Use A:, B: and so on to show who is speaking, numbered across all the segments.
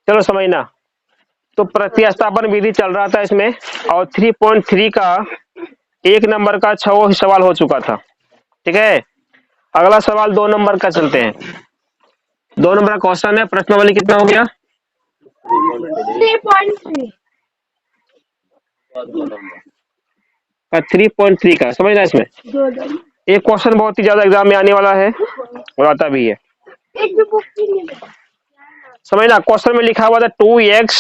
A: चलो समझना। तो प्रतिस्थापन विधि चल रहा था इसमें, और 3.3 का 1 नंबर का 6 सवाल हो चुका था। ठीक है, अगला सवाल 2 नंबर का चलते हैं। 2 नंबर का क्वेश्चन है, प्रश्नावली कितना हो गया? 3.3 का समझना। इसमें एक क्वेश्चन बहुत ही ज्यादा एग्जाम में आने वाला है और आता भी है। समझना, क्वेश्चन में लिखा हुआ था 2x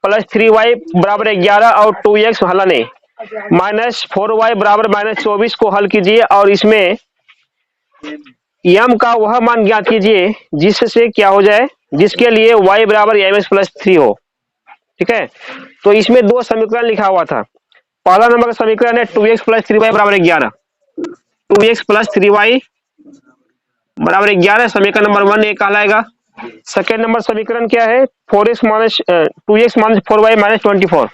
A: + 3y बराबर 11 और 2x हल नहीं, -4y बराबर -24 को हल कीजिए और इसमें m का वह मान ज्ञात कीजिए जिससे क्या हो जाए, जिसके लिए y बराबर mx + 3 हो। ठीक है, तो इसमें 2 समीकरण लिखा हुआ था। पहला नंबर का समीकरण है 2x + 3y बराबर 11, 2x + 3y बराबर 11, समीकरण नंबर 1 ये कहलाएगा। सेकेंड नंबर समीकरण क्या है, 2x - 4y - 24,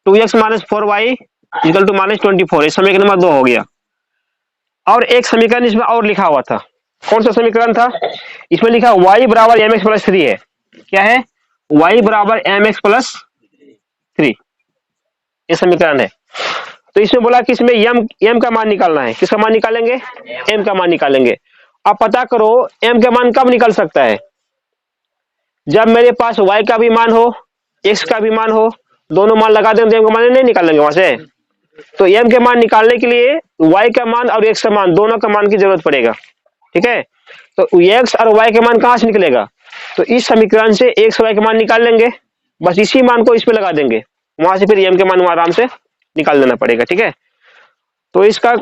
A: 2x - 4y = -24, ये समीकरण नंबर 2 हो गया। और एक समीकरण इसमें और लिखा हुआ था, कौन सा समीकरण था? इसमें लिखा y बराबर mx + 3 है। क्या है? y बराबर mx + 3, ये समीकरण है। तो इसमें बोला कि इसमें m का मान निकालना है। किसका मान निकालेंगे? m का मान निकालेंगे। अब पता करो m का मान कब निकल सकता है? जब मेरे पास y का भी मान हो, x का भी मान हो, दोनों मान लगा दें तो m का मान नहीं निकालेंगे वहां से। तो m के मान निकालने के लिए y का मान और x का मान, दोनों का मान की जरूरत पड़ेगा। ठीक है, तो x और y के मान कहां से निकलेगा? तो इस समीकरण से x y के मान निकाल लेंगे, बस इसी मान को इसमें लगा देंगे, वहां से फिर m के मान आराम से निकाल देना पड़ेगा। ठीक है, तो इसका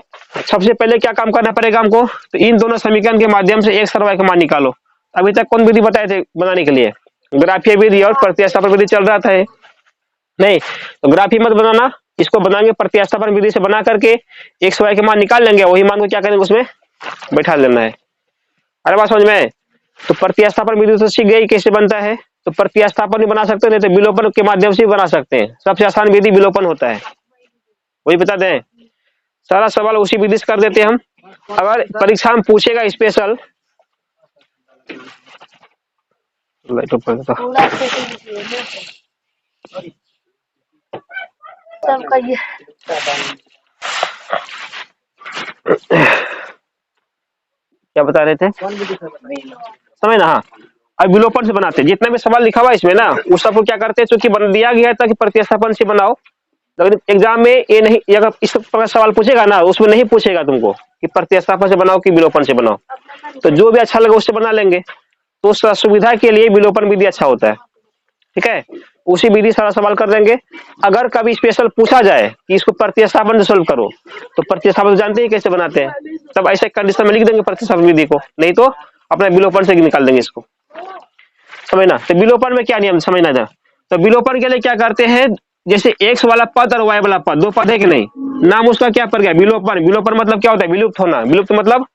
A: सबसे पहले क्या काम करना पड़ेगा हमको? तो इन दोनों समीकरण के माध्यम से x और y का मान निकालो। अभी तक कौन विधि बताए थे बनाने के लिए? ग्राफीय विधि और प्रतिस्थापन विधि चल रहा था। नहीं, तो ग्राफी मत बनाना, इसको बनाएंगे प्रतिस्थापन विधि से बना करके x y के मान निकाल लेंगे, वही मान को क्या करेंगे उसमें बैठा लेना है। अरे बात समझ में? तो प्रतिस्थापन विधि तो सीख गई कैसे बनता है। तो प्रतिस्थापन भी बना सकते हैं, नहीं तो विलोपन के माध्यम से भी बना सकते हैं। सबसे आसान विधि विलोपन होता है, वही बता दें। सारा सवाल उसी विधि से कर देते हैं हम। अगर परीक्षा में पूछेगा स्पेशल, क्या बता रहे थे समझ ना। हाँ, अब विलोपन से बनाते हैं। जितना भी सवाल लिखा हुआ है इसमें ना, उस सबको क्या करते हैं, चूंकि बन दिया गया है ताकि प्रतिस्थापन से बनाओ। लेकिन एग्जाम में ये नहीं, अगर इस प्रकार सवाल पूछेगा ना, उसमें नहीं पूछेगा तुमको कि प्रतिस्थापन से बनाओ कि विलोपन से बनाओ। तो जो भी अच्छा लगे उससे बना लेंगे। तो उस सुविधा के लिए विलोपन विधि अच्छा होता है। ठीक है, उसी विधि सारा सवाल कर देंगे। अगर कभी स्पेशल पूछा जाए कि इसको प्रतिस्थापन से सोल्व करो, तो प्रतिस्थापन जानते ही कैसे बनाते हैं, तब ऐसे कंडीशन में लिख देंगे प्रतिस्थापन विधि को, नहीं तो अपने विलोपन से निकाल देंगे इसको। समझना। तो विलोपन में क्या नियम समझना था। तो विलोपन के लिए क्या करते हैं, जैसे x वाला पद और y वाला पद, दो पद है कि नहीं, नाम उसका क्या पड़ गया, विलोपन। विलोपन मतलब क्या होता है? विलुप्त होना। विलुप्त मतलब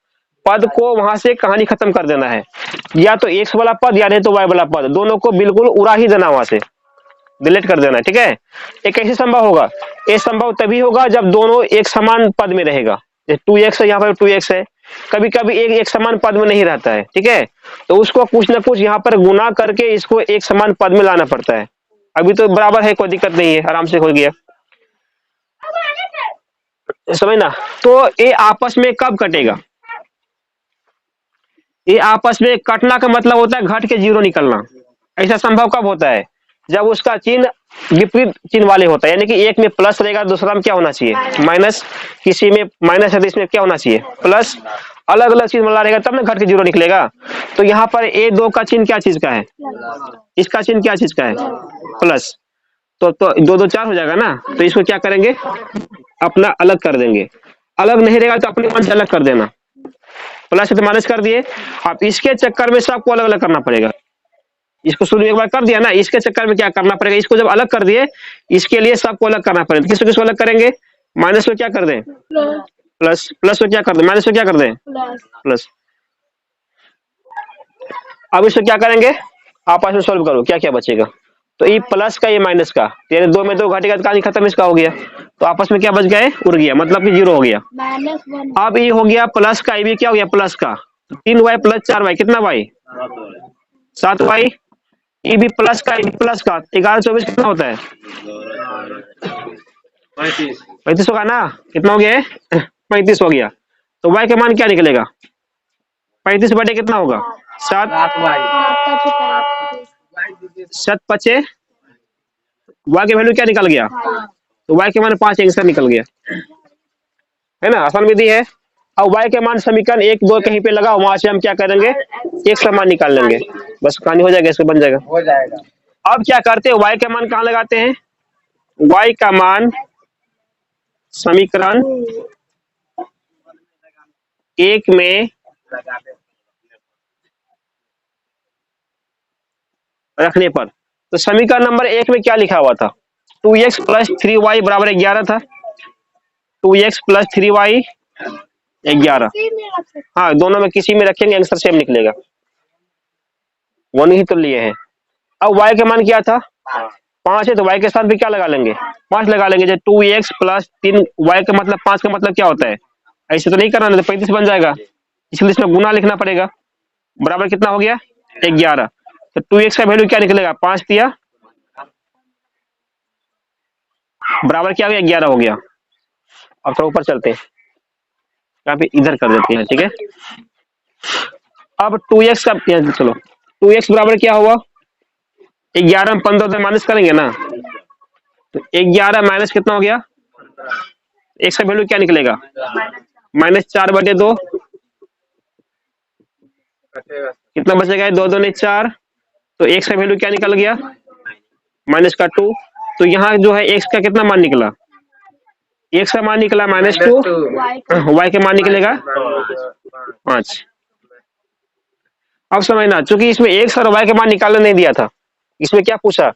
A: पद को वहां से कहानी खत्म कर देना है, या तो x वाला पद या नहीं तो y वाला पद, दोनों को बिल्कुल उड़ा ही देना, वहां से डिलीट कर देना। ठीक है, ये कैसे संभव होगा? ये संभव तभी होगा जब दोनों एक समान पद में रहेगा। 2x है, यहाँ पर 2x है, कभी कभी एक समान पद में नहीं रहता है। ठीक है, तो उसको कुछ ना कुछ यहाँ पर गुना करके इसको एक समान पद में लाना पड़ता है। अभी तो बराबर है, कोई दिक्कत नहीं है, आराम से हो गया। समझना। तो ये आपस में कब कटेगा? ये आपस में कटना का मतलब होता है घट के जीरो निकलना। ऐसा संभव कब होता है? जब उसका चिन्ह विपरीत चिन्ह वाले होता है, यानी कि एक में प्लस रहेगा, दूसरा में क्या होना चाहिए, माइनस। किसी में माइनस है तो इसमें क्या होना चाहिए, प्लस। अलग अलग चीज वाला रहेगा तब ना घट के जीरो निकलेगा। तो यहाँ पर A2 का चिन्ह क्या चीज का है, इसका चिन्ह क्या चीज का है, प्लस। तो 2 2 4 हो जाएगा ना। तो इसको क्या करेंगे, अपना अलग कर देंगे। अलग नहीं रहेगा तो अपने मन से अलग कर देना। प्लस से तो माइनस कर दिए। अब इसके चक्कर में सबको अलग अलग करना पड़ेगा। इसको शुरू में एक बार कर दिया ना, इसके चक्कर में क्या करना पड़ेगा, इसको जब अलग कर दिए, इसके लिए सबको अलग करना पड़ेगा। किसको किसको अलग करेंगे? माइनस को क्या कर दें, प्लस। प्लस को क्या कर दें, माइनस को क्या कर दें, प्लस। अब इसको क्या करेंगे, आपस में सोल्व करो, क्या क्या बचेगा। तो ये प्लस का, ये माइनस का, यानी 2 में 2 घटेगा तो कहानी खत्म, इसका हो गया। तो आपस में क्या बच गया, उड़ गया, मतलब कि जीरो हो गया। अब ये हो गया प्लस का, ये भी क्या हो गया, प्लस का। 3y + 4y कितना y, 7y, ये भी प्लस का, ये भी प्लस का, 11 24 कितना होता है? 35 होगा ना? कितना हो गया है? 35 हो गया। तो y का मान क्या निकलेगा? 35 बटे कितना होगा? 7। 7 पचे y की वैल्यू क्या निकल गया? तो y के मान 5 आंसर निकल गया, है ना? आसान विधि है। अब y के मान समीकरण 1 2 कहीं पे लगा, वहां से हम क्या करेंगे? एक समान निकाल लेंगे, बस कहानी हो जाएगा, इसको बन जाएगा। अब क्या करते हैं, y का मान कहाँ लगाते हैं? y का मान समीकरण 1 में रखने पर, तो समीकरण नंबर 1 में क्या लिखा हुआ था? 2x प्लस 3y बराबर 11 था। 2x plus 3y 11। हाँ, दोनों में किसी में रखेंगे, आंसर सेम निकलेगा। वो नहीं तो लिए हैं। अब y का मान क्या था? 5 है, तो y के साथ भी क्या लगा लेंगे? 5 लगा लेंगे। जब 2x प्लस 3y का मतलब 5 का मतलब क्या होता है? ऐसे तो नहीं करना, तो 35 बन जाएगा, इसलिए इसमें गुना लिखना पड़ेगा। बराबर कितना हो गया? 11। तो 2x का वैल्यू क्या निकलेगा? 5 दिया, बराबर क्या हो गया? 11 हो गया। अब थोड़ा ऊपर चलते हैं, यहाँ पे इधर कर देते हैं, ठीक है? अब 2x का, चलो 2x बराबर क्या हुआ? 11 में 15 माइनस करेंगे ना, तो 11 माइनस कितना हो गया? x का वैल्यू क्या निकलेगा? -4/2। कितना बचेगा? 2 2 ने 4, तो x का वैल्यू क्या निकल गया? -2। तो यहाँ जो है x का कितना मान निकला? x का मान निकला -2, y का मान निकलेगा 5। अब समझना, चूंकि इसमें x और y के मान निकालने नहीं दिया था, इसमें क्या पूछा?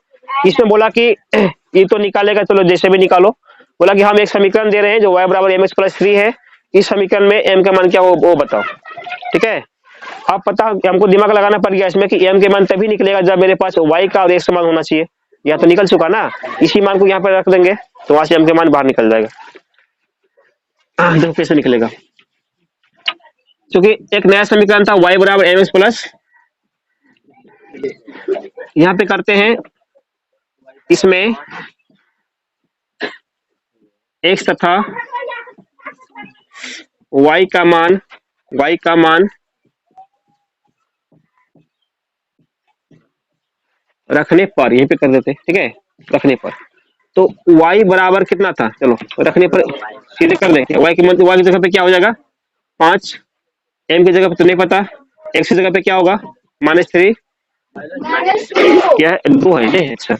A: इसमें बोला कि ये तो निकालेगा, चलो जैसे भी निकालो। बोला कि हम एक समीकरण दे रहे हैं जो y बराबर mx प्लस 3 है, इस समीकरण में m का मान क्या वो बताओ, ठीक है? अब पता हमको दिमाग लगाना पड़ गया इसमें कि m के मान तभी निकलेगा जब मेरे पास y का और x का मान होना चाहिए। या तो निकल चुका ना, इसी मान को यहाँ पर रख देंगे, तो वहां से m के मान बाहर निकल जाएगा। देखो कैसे निकलेगा, क्योंकि एक नया समीकरण था y बराबर mx प्लस, यहाँ पे करते हैं, इसमें x तथा y का मान रखने पर, यहीं पे कर देते, ठीक है? रखने पर तो y बराबर कितना था? चलो रखने पर सीधे कर देंगे। y की मतलब y की जगह पे क्या हो जाएगा? 5। m की जगह पे तो नहीं पता, x की जगह पे क्या होगा? -3। क्या है? 2 है ये, अच्छा।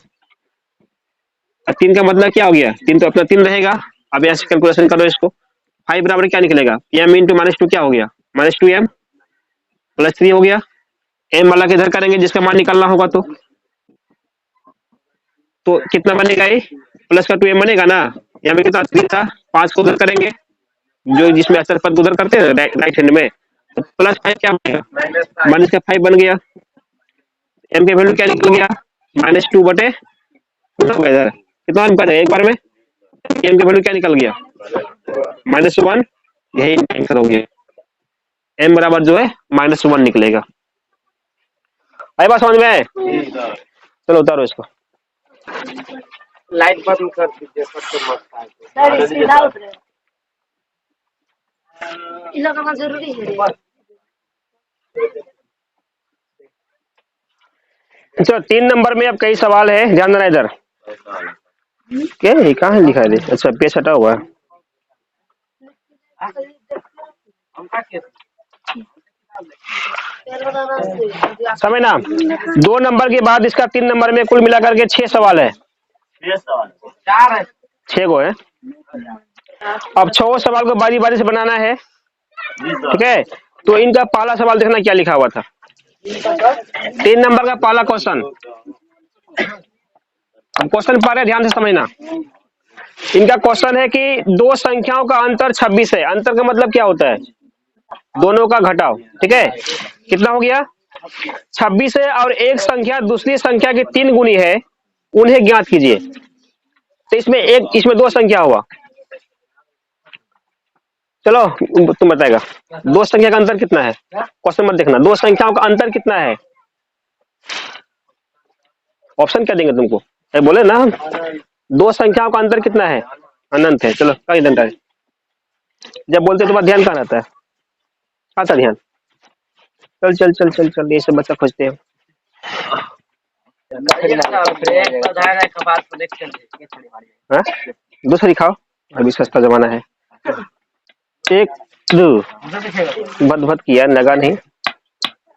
A: 3 का मतलब क्या हो गया? 3 तो अपना 3 रहेगा। अब यहाँ से कैलकुलेशन करो इसको, 5 बराबर क्या निकलेगा? m इंटू -2 क्या हो गया? -2m प्लस 3 हो गया। m वाला किधर करेंगे जिसका मान निकालना होगा, तो कितना बनेगा? ये प्लस का 2m बनेगा ना। यहाँ पे कितना 3 था, 5 को उधर करेंगे, जो जिसमें अचर पद उधर करते हैं राइट हैंड में, तो प्लस 5 क्या बनेगा? माइनस का 5 बन गया। m का वैल्यू क्या निकल गया? -2 बटे कितना हो गया इधर? कितना निकल एक बार में? m का वैल्यू क्या निकल गया? -1। यही आंसर हो गया, m बराबर जो है -1 निकलेगा। आई बात समझ में आए? चलो उतारो इसको,
B: लाइट बंद कर दीजिए, सबसे मस्त है।
C: सर सीधा उतरे, इन लोगों का जरूरी है।
A: चलो 3 नंबर में अब कई सवाल है, ध्यान देना इधर। क्या है, कहाँ है लिखा है? अच्छा पेज हटा हुआ है। समय ना 2 नंबर के बाद इसका 3 नंबर में कुल मिलाकर के 6 सवाल है। 6 गो है। अब 6 सवाल को बारी बारी से बनाना है, ठीक है? तो इनका पहला सवाल देखना क्या लिखा हुआ था। 3 नंबर का पहला क्वेश्चन, अब क्वेश्चन पढ़ रहे, ध्यान से समझना। इनका क्वेश्चन है कि दो संख्याओं का अंतर 26 है। अंतर का मतलब क्या होता है? दोनों का घटाव, ठीक है? कितना हो गया? 26 है, और एक संख्या दूसरी संख्या की 3 गुनी है, उन्हें ज्ञात कीजिए। तो इसमें 2 संख्या हुआ। चलो तुम बताएगा, 2 संख्या का अंतर कितना है? क्वेश्चन मत देखना, 2 संख्याओं का अंतर कितना है? ऑप्शन क्या देंगे तुमको? बोले ना हम, दो संख्याओं का अंतर कितना है? अनंत है। चलो कई घंटा है, जब बोलते तुम्हारा ध्यान कहाँ रहता है? आता ध्यान। चल चल चल चल चल, ये सब बच्चा खोजते हैं। हाँ? दूसरी खाओ, अभी सस्ता जमाना है। एक दो भद भद किया, लगा नहीं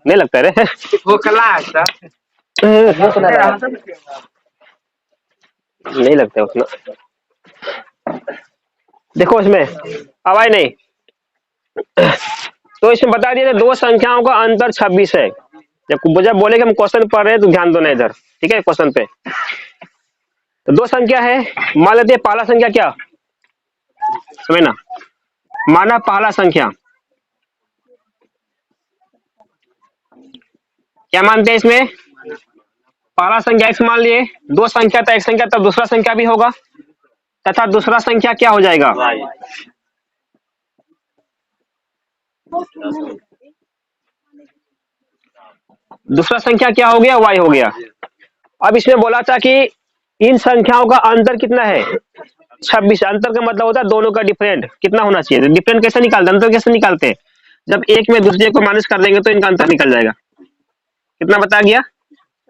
A: लगता रे।
B: वो कला है सर।
A: नहीं लगता उतना। देखो इसमें आवाज नहीं, तो इसमें बता दिया दो संख्याओं का अंतर 26 है। जब बोले कि हम क्वेश्चन पढ़ रहे हैं तो ध्यान दो ना इधर, ठीक है? क्वेश्चन पे तो दो संख्या है, मान लेते हैं पहला संख्या क्या, समझ ना, माना पहला संख्या क्या मानते हैं इसमें? पहला संख्या x मान लिए, दो संख्या तो एक संख्या तब दूसरा संख्या भी होगा, तथा दूसरा संख्या क्या हो जाएगा? दूसरा संख्या क्या हो गया? y हो गया। अब इसमें बोला था कि इन संख्याओं का अंतर कितना है? 26। अंतर का मतलब होता है दोनों का डिफरेंट कितना होना चाहिए। तो डिफरेंट कैसे निकालते, अंतर कैसे निकालते हैं? जब एक में दूसरे को माइनस कर देंगे तो इनका अंतर निकल जाएगा। कितना बता गया?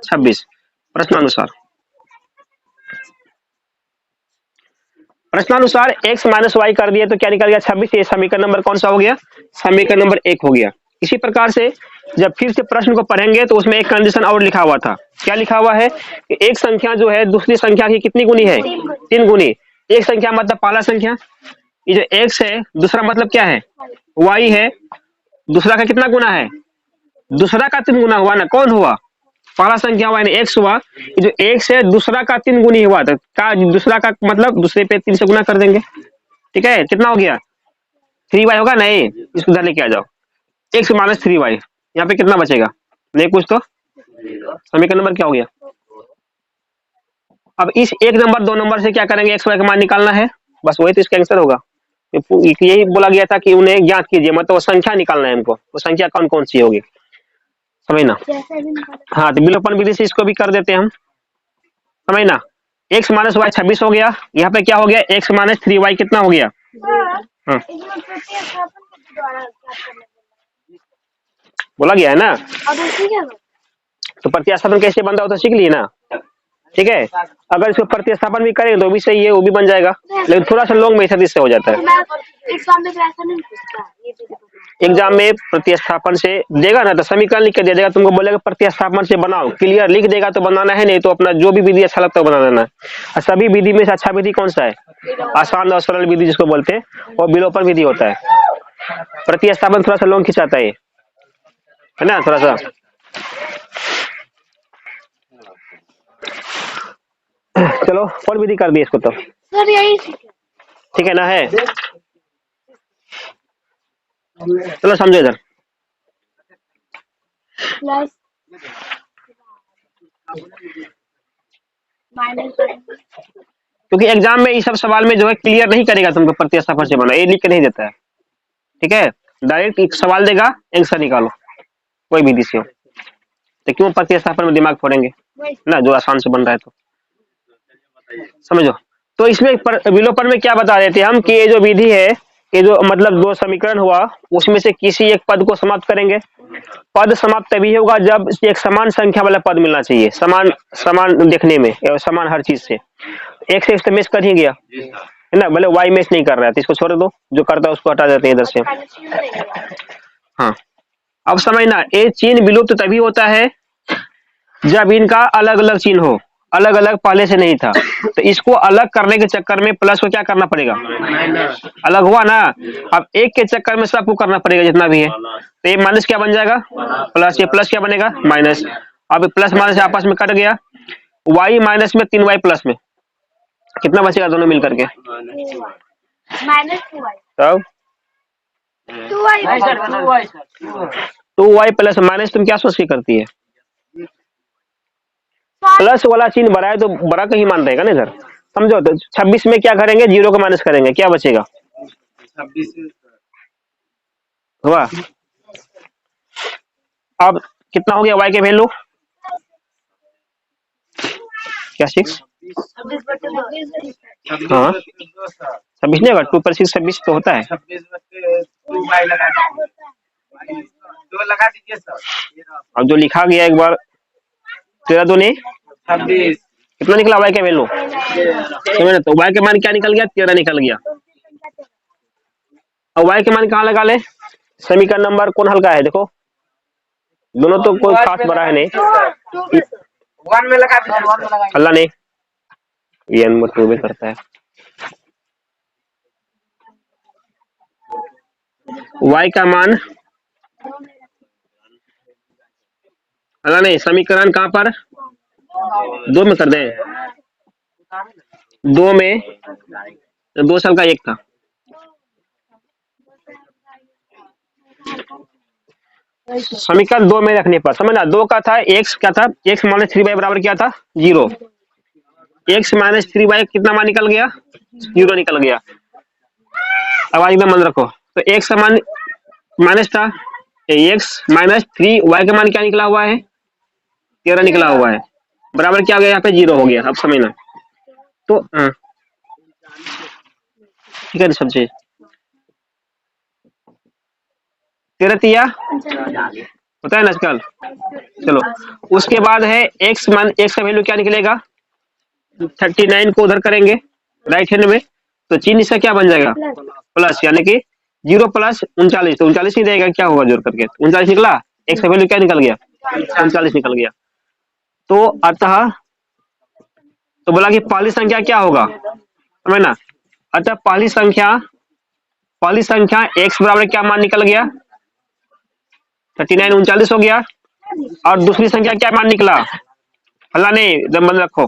A: 26। प्रश्नानुसार x माइनस वाई कर दिए तो क्या निकल गया? 26। ये समीकरण नंबर कौन सा हो गया? समीकरण नंबर 1 हो गया। इसी प्रकार से जब फिर से प्रश्न को पढ़ेंगे तो उसमें एक कंडीशन और लिखा हुआ था। क्या लिखा हुआ है? कि एक संख्या जो है दूसरी संख्या की कितनी गुनी है? 3 गुनी। एक संख्या मतलब पहला संख्या, ये जो x है, दूसरा मतलब क्या है? y है। दूसरा का कितना गुना है? दूसरा का 3 गुना हुआ ना। कौन हुआ? पहला संख्या हुआ एक्स हुआ। ये जो एक्स है दूसरा का 3 गुनी हुआ, तो का दूसरा का मतलब दूसरे पे 3 से गुना कर देंगे। ठीक है, कितना हो गया? 3y होगा। नहीं, इसको इधर लेके आ जाओ। x माइनस 3y, यहाँ पे कितना बचेगा? नहीं कुछ तो समीकरण नंबर क्या हो गया? अब इस एक नंबर दो नंबर से क्या करेंगे? एक्स वाई का मान निकालना है, बस वही तो इसका आंसर होगा। यही बोला गया था कि उन्हें ज्ञात कीजिए, मतलब वो संख्या निकालना है हमको। वो संख्या कौन कौन सी होगी, समझना। हाँ, तो विलोपन विधि से इसको भी कर देते हैं हम, समझना। x माइनस वाई 26 हो गया। यहाँ पे क्या हो गया? x माइनस 3y कितना हो गया? हाँ, बोला गया है ना। तो प्रतिस्थापन कैसे बनता हो तो सीख लिए ना, ठीक है। अगर इसको प्रतिस्थापन भी करेंगे तो भी सही है, वो भी बन जाएगा, लेकिन थोड़ा सा लॉन्ग मेथड इससे हो जाता है। एग्जाम में प्रतिस्थापन से देगा ना तो समीकरण लिख के दे देगा, तुमको बोलेगा प्रतिस्थापन से बनाओ, क्लियर लिख देगा तो बनाना है, नहीं तो अपना जो भी विधि अच्छा लगता है बना देना है। सभी विधि में से अच्छा विधि कौन सा है? आसान और सरल विधि जिसको बोलते हैं, और विलोपन विधि होता है। प्रतिस्थापन थोड़ा सा लॉन्ग खिंचाता है ना, थोड़ा सा। चलो और विधि कर दी इसको तो
C: सर यही
A: ठीक है ना है। चलो समझो इधर।
C: प्लस माइनस,
A: क्योंकि एग्जाम में ये सब सवाल में जो है क्लियर नहीं करेगा तुमको प्रतिस्थापन से बना, ये लिख के नहीं देता है, ठीक है। डायरेक्ट एक सवाल देगा, आंसर निकालो कोई विधि से हो, तो क्यों प्रतिस्थापन में दिमाग फोड़ेंगे ना, जो आसान से बन रहा है तो समझो। तो इसमें विलोपन में क्या बता देते हैं हम कि ये जो विधि है, ये जो मतलब दो समीकरण हुआ, उसमें से किसी एक पद को समाप्त करेंगे। पद समाप्त तभी होगा जब एक समान संख्या वाला पद मिलना चाहिए, समान समान देखने में, समान हर चीज से। एक से एक मैच कर ही गया है ना, भले वाई मैच नहीं कर रहा है तो इसको छोड़ दो, जो करता है उसको हटा देते हैं इधर से। हाँ, अब समझना, ये चिन्ह विलुप्त तभी होता है जब इनका अलग अलग चिन्ह हो, अलग अलग पहले से नहीं था, तो इसको अलग करने के चक्कर में प्लस को क्या करना पड़ेगा? अलग हुआ ना। अब एक के चक्कर में सबको करना पड़ेगा जितना भी है, तो ये माइनस क्या बन जाएगा? प्लस। ये प्लस क्या बनेगा? माइनस। अब प्लस माइनस आपस में कट गया, y माइनस में 3y प्लस में कितना बचेगा दोनों मिलकर के?
C: माइनस 2y,
A: तब 2y प्लस माइनस। तुम क्या सोच के करती है? प्लस वाला चिन्ह बड़ा है तो बड़ा का ही मान रहेगा ना इधर, समझो। तो 26 में क्या करेंगे? 0 को माइनस करेंगे, क्या बचेगा?
B: 26
A: हुआ। अब कितना हो गया y के वैल्यू? क्या 6?
B: 26
A: हाँ
B: बटे 2 सर।
A: 26 नहीं होगा, 2 पर 6 26 तो होता है।
B: 26 बटे 2 y लगा दीजिए, 2 लगा दीजिए सर।
A: अब जो लिखा गया एक बार 13 दूनी
B: 26
A: कितना निकला वाई का वैल्यू? समझ ना, तो वाई का मान क्या निकल गया? 13 निकल गया। और वाई का मान कहाँ लगा ले? समीकरण नंबर कौन हल्का है देखो, दोनों तो कोई खास बड़ा है नहीं।
B: 1 में लगा दीजिए।
A: अल्लाह ने ये नंबर 2 में करता है। y का मान अल्लाह नहीं, समीकरण कहाँ पर? 2 में कर दें, 2 में 2 साल का 1 था। समीकरण 2 में रखने पर समझना, 2 का था x क्या था? x माइनस 3y बराबर क्या था? 0। x माइनस 3y कितना मान निकल गया? 0 निकल गया। अब आज एकदम मन रखो, तो x का मान माइनस था, x माइनस 3y का मान क्या निकला हुआ है? 13 निकला हुआ है। बराबर क्या हो गया? यहाँ पे 0 हो गया। अब समझना, तो ठीक है सब चीज 13 तिया होता है ना आजकल। चलो उसके बाद है x मान, x का वैल्यू क्या निकलेगा? 39 को उधर करेंगे राइट हैंड में, तो चिन्ह इसका क्या बन जाएगा? प्लस, यानी कि 0 प्लस 39, तो 39 नहीं रहेगा, क्या होगा जोड़ करके? 39 निकला, x का वैल्यू क्या निकल गया? 39 निकल गया। तो अतः तो बोला कि पहली संख्या क्या होगा, समझ ना। अतः पहली संख्या x बराबर क्या मान निकल गया? 39 39 हो गया। और दूसरी संख्या क्या मान निकला? अल्लाह ने एकदम मन रखो,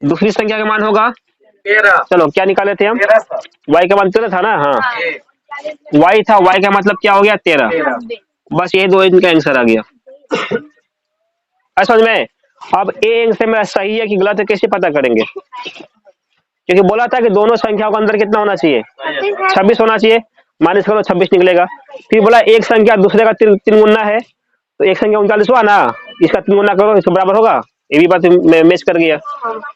A: दूसरी संख्या का मान होगा
B: 13।
A: चलो क्या निकाले थे हम?
B: 13 सर।
A: y का मान 13 था ना। हाँ y था, y का मतलब क्या हो गया? 13। बस ये दो इनका आंसर आ गया। समझ में? अब ए आंसर मेरा सही है कि गलत है कैसे पता करेंगे? क्योंकि बोला था कि दोनों संख्याओं के अंदर कितना होना चाहिए? 26 होना चाहिए। माइनस करो 26 निकलेगा। फिर बोला एक संख्या दूसरे का 3 गुना है, तो एक संख्या 39 हुआ ना, इसका 3 गुना करो, इसके बराबर होगा। ये भी बात मैच कर गया।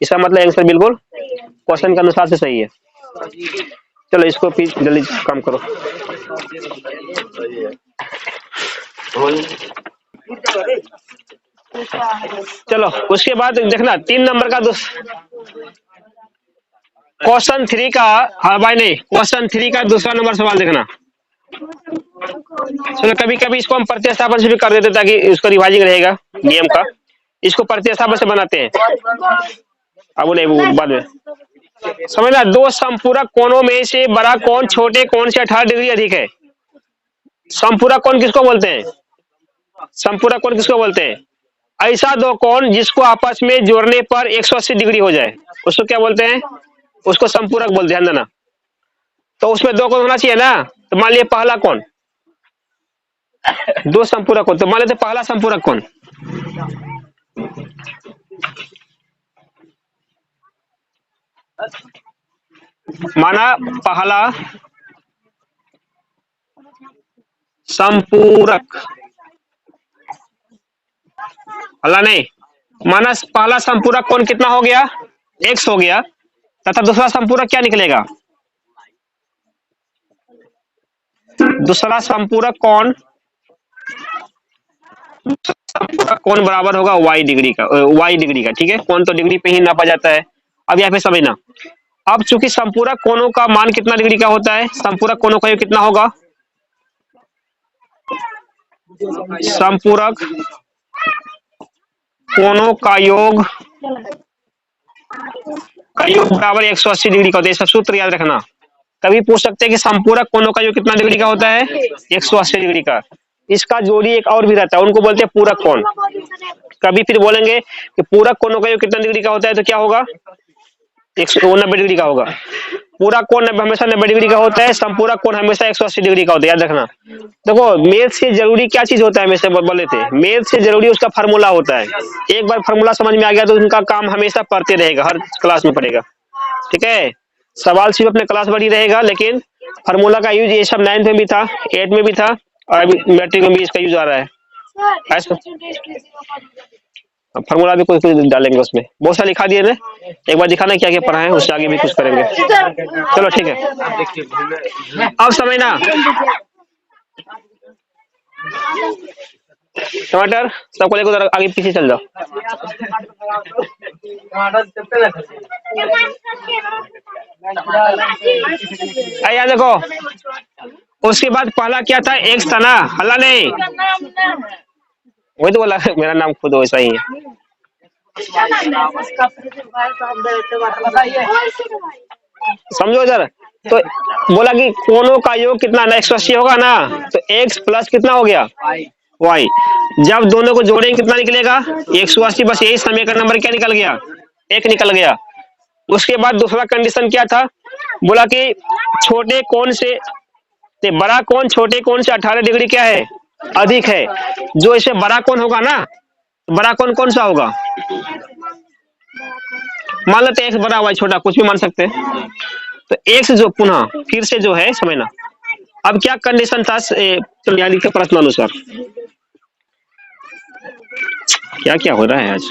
A: इसका मतलब आंसर बिल्कुल क्वेश्चन के अनुसार से सही है। चलो इसको फिर जल्दी काम करो। चलो उसके बाद देखना 3 नंबर का क्वेश्चन 3 का, हाँ भाई नहीं, क्वेश्चन 3 का दूसरा नंबर सवाल देखना। चलो कभी कभी इसको हम प्रतिस्थापन से भी कर देते ताकि इसको रिवाइजिंग रहेगा नियम का। इसको प्रतिस्थापन से बनाते हैं, अब नहीं वो बाद में समझना। दो संपूरक कोणों में से बड़ा कोण छोटे कोण से 18 डिग्री अधिक है। संपूरक कोण किसको बोलते हैं? संपूरक कोण किसको बोलते हैं? ऐसा दो कोण जिसको आपस में जोड़ने पर 180 डिग्री हो जाए, उसको क्या बोलते हैं? उसको संपूरक बोल, ध्यान देना। तो उसमें दो कोण होना चाहिए ना, तो मान लिया पहला कोण, दो संपूरक कोण, तो मान लेते पहला संपूरक कोण माना पहला संपूरक, अल्लाह नहीं, माना पहला संपूरक कोण कितना हो गया? x हो गया, तथा दूसरा संपूरक क्या निकलेगा? दूसरा संपूरक कोण बराबर होगा y डिग्री का, ठीक है। कोण तो डिग्री पे ही नापा जाता है। अब यहाँ पे समझना, अब चूंकि संपूरक कोणों का मान कितना डिग्री का होता है? संपूरक कोणों का योग कितना होगा? संपूरक कोणों का योग बराबर 180 डिग्री का होता है। सब सूत्र याद रखना। कभी पूछ सकते हैं कि संपूरक कोणों का योग कितना डिग्री का होता है? 180 डिग्री का। इसका जोड़ी एक और भी रहता है, उनको बोलते हैं पूरक कोण। कभी फिर बोलेंगे कि पूरक कोणों का योग कितना डिग्री का होता है, तो क्या होगा? 190 डिग्री का होगा। पूरक कोण हमेशा 90 डिग्री का होता है, संपूरक कोण हमेशा 180 डिग्री का होता है, याद रखना। देखो मैथ से जरूरी क्या चीज होता है, हमेशा बोले थे मैथ से जरूरी उसका फार्मूला होता है। एक बार फार्मूला समझ में आ गया तो उनका काम हमेशा पढ़ते रहेगा, हर क्लास में पढ़ेगा, ठीक है। सवाल सिर्फ अपने क्लास बढ़ी रहेगा, लेकिन फार्मूला का यूज ये सब 9th में भी था, 8th में भी था, और अभी मैट्रिक में भी इसका यूज आ रहा है। फॉर्मूला भी कुछ कुछ डालेंगे उसमें, बहुत सारा लिखा दिए ना, एक बार दिखाना क्या क्या पढ़ा है, उससे आगे भी कुछ करेंगे। चलो ठीक है,
B: आप देखिए
A: अब समय ना टमाटर सबको लेकर उधर आगे पीछे चल जाओ। यहाँ देखो, उसके बाद पहला क्या था, एक्स था ना, हल्ला नहीं, वही तो बोला मेरा नाम खुद वैसा ही है। समझो इधर, तो बोला कि कोनों का योग कितना ना 180 होगा ना, तो x प्लस कितना हो गया y, जब दोनों को जोड़ेंगे कितना निकलेगा 180, बस यही समीकरण नंबर क्या निकल गया, एक निकल गया। उसके बाद दूसरा कंडीशन क्या था, बोला कि छोटे कोण से बड़ा कोण छोटे कोण से 18 डिग्री क्या है, अधिक है। जो इसे बड़ा कोण होगा ना, बड़ा कोण कौन सा होगा, मान लेते हैं x बड़ा y छोटा, कुछ भी मान सकते हैं। तो x जो पुनः फिर से जो है समझना, अब क्या कंडीशन था, चलो यहाँ लिखे प्रश्नानुसार, क्या क्या हो रहा है आज,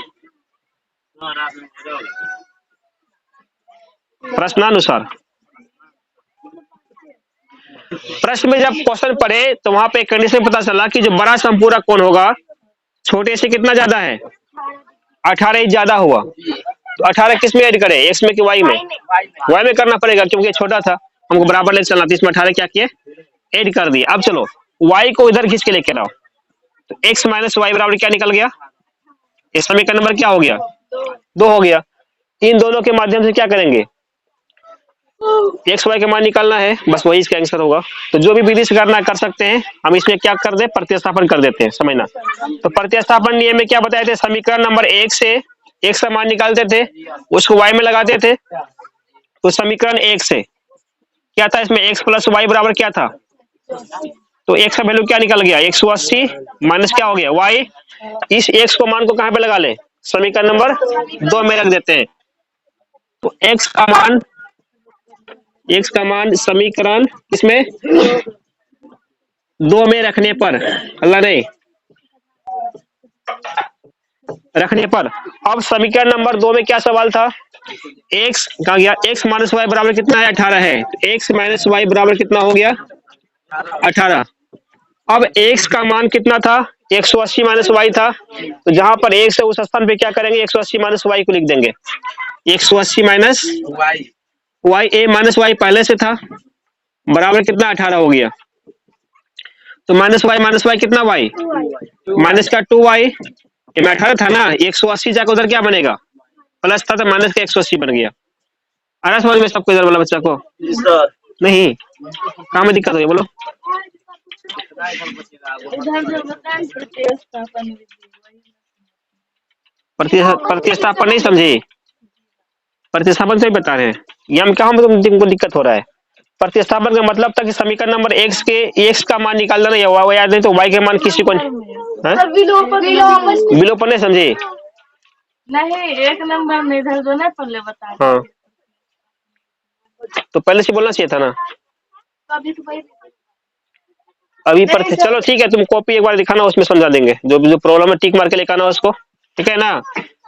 A: प्रश्नानुसार प्रश्न में जब क्वेश्चन पढ़े तो वहां पे कंडीशन पता चला कि जो बड़ा संपूरक कोण होगा छोटे से कितना ज्यादा है, 18 ज्यादा हुआ। तो 18 किस में ऐड करें, एक्स में कि वाई में, वाई में करना पड़ेगा क्योंकि छोटा था, हमको बराबर लेके चलना, तो इसमें 18 क्या किए, ऐड कर दिए। अब चलो वाई को इधर खींच के लेके आओ, तो एक्स माइनस वाई बराबर क्या निकल गया, इस समीकरण नंबर क्या हो गया, 2 हो गया। इन दोनों के माध्यम से क्या करेंगे, एक्स वाई का मान निकालना है, बस वही इसका आंसर होगा। तो जो भी विधि से करना कर सकते हैं, हम इसमें क्या कर दे, प्रतिस्थापन कर देते हैं, समझना। तो प्रतिस्थापन नियम में क्या बताए थे, समीकरण नंबर 1 से एक्स का मान निकालते थे, उसको वाई में लगाते थे। तो समीकरण 1 से क्या था, इसमें एक्स प्लस वाई बराबर क्या था, तो एक्स का वैल्यू क्या निकल गया 180 माइनस क्या हो गया वाई। इस एक्स को मान को कहां पे लगा ले, समीकरण नंबर 2 में रख देते हैं। तो एक्स का मान समीकरण इसमें 2 में रखने पर, अल्लाह नहीं रखने पर, अब समीकरण नंबर 2 में क्या सवाल था, एक्स कहा गया, एक्स माइनस वाई बराबर कितना है, 18 है। एक्स माइनस वाई बराबर कितना हो गया 18। अब एक्स का मान कितना था, 180 माइनस वाई था, तो जहां पर एक्स है उस स्थान पे क्या करेंगे, 180 माइनस वाई को लिख देंगे, 180 माइनस वाई, ए माइनस वाई पहले से था, बराबर कितना 18 हो गया। तो माइनस वाई कितना वाई, माइनस का 2y, ये में 18 था ना, 180 जाकर उधर क्या बनेगा, प्लस था तो माइनस का 180 बन गया। आ रहा समझ में सबको, इधर वाला बच्चा को नहीं, कहाँ में दिक्कत हो गई बोलो, प्रतिस्थापन नहीं समझे, प्रतिस्थापन से ही बता रहे हैं, ये हम कहा तुमको दिक्कत हो रहा है। प्रतिस्थापन का मतलब था कि समीकरण नंबर एक्स के एक्स का मान निकाल देना, या याद नहीं तो वाई के मान किसी को विलोपन नहीं समझे,
C: नहीं एक नंबर में इधर जो नहीं पहले बता,
A: हाँ तो पहले से बोलना चाहिए था ना, अभी पर चलो ठीक है, तुम कॉपी एक बार दिखाना, उसमें समझा देंगे, जो प्रॉब्लम है टिक मार के लेकर आना उसको, ठीक है ना।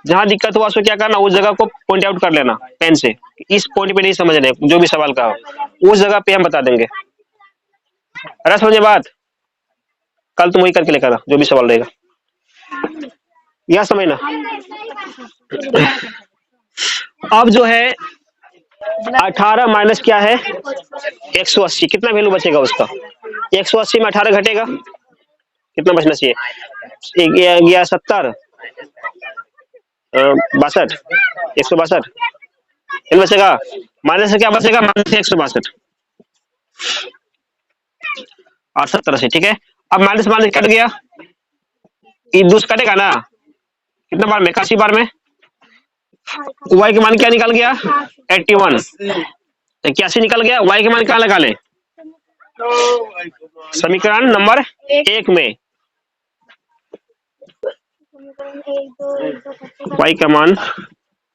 A: जहां दिक्कत हुआ उसको क्या करना, उस जगह को पॉइंट आउट कर लेना पेन से, इस पॉइंट पे नहीं समझ रहे, जो भी सवाल का हो उस जगह पे हम बता देंगे। अरे समझे बात, कल तुम वही करके लेकर आना जो भी सवाल रहेगा, यह समझना। अब जो है 18 माइनस क्या है 180, कितना वैल्यू बचेगा उसका, 180 में 18 घटेगा, कितना बचना चाहिए, गया 70 62, 162 बचेगा, माइनस से क्या बचेगा, माइनस से 162 और 70 से, ठीक है। अब माइनस माइनस कट गया, दूस कटेगा ना, कितना बार में, 81 बार में, y के मान क्या निकल गया 81, 81 निकल गया, y के मान क्या लगा ले, समीकरण नंबर 1 में y का मान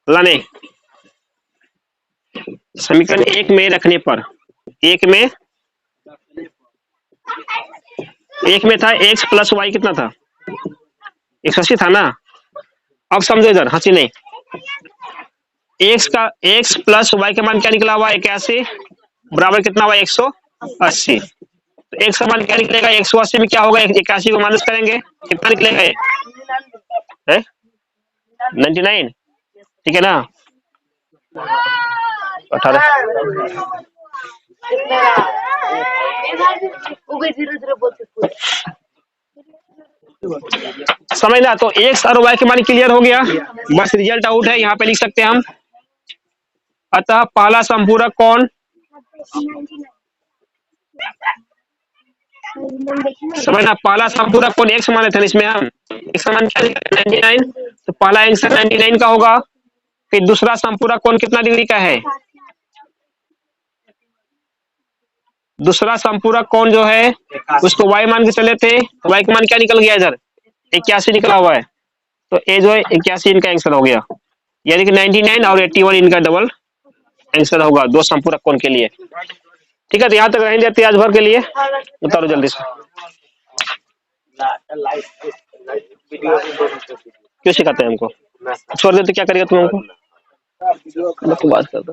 A: लाने, समीकरण 1 में रखने पर, 1 में था x प्लस वाई कितना था 180 था ना, अब समझो इधर, हंसी नहीं। एक्स प्लस वाई का मान क्या निकला हुआ? 81 बराबर कितना हुआ? 180। तो एक्स का मान क्या निकलेगा? 180 में क्या होगा? 81 को माइनस करेंगे, कितना निकलेगा? है 99, ठीक है ना? 18 समझना। तो एक्स और वाई के मान क्लियर हो गया, बस रिजल्ट आउट है, यहाँ पे लिख सकते हैं हम। अतः पहला संपूरक कौन? समझना, पहला संपूरक कौन? एक्स माने थे इसमें हम, एक्स का मान क्या निकला? 99। तो पहला आंसर 99 का होगा। फिर दूसरा संपूरक कौन कितना डिग्री का है? दूसरा संपूरक कौन जो है उसको वाई मान के चले थे, तो वाई का मान क्या निकल गया? इधर 81 निकला हुआ है। तो ए जो है 81 इनका आंसर हो गया, यानी कि 99 और 81 इनका डबल आंसर होगा दो संपूरक कोण के लिए। ठीक है, तो यहाँ तक रहने देते आज भर के लिए। उतारो जल्दी से। क्यों सिखाते हैं हमको? छोड़ देते क्या करेगा तुम हमको? बात करते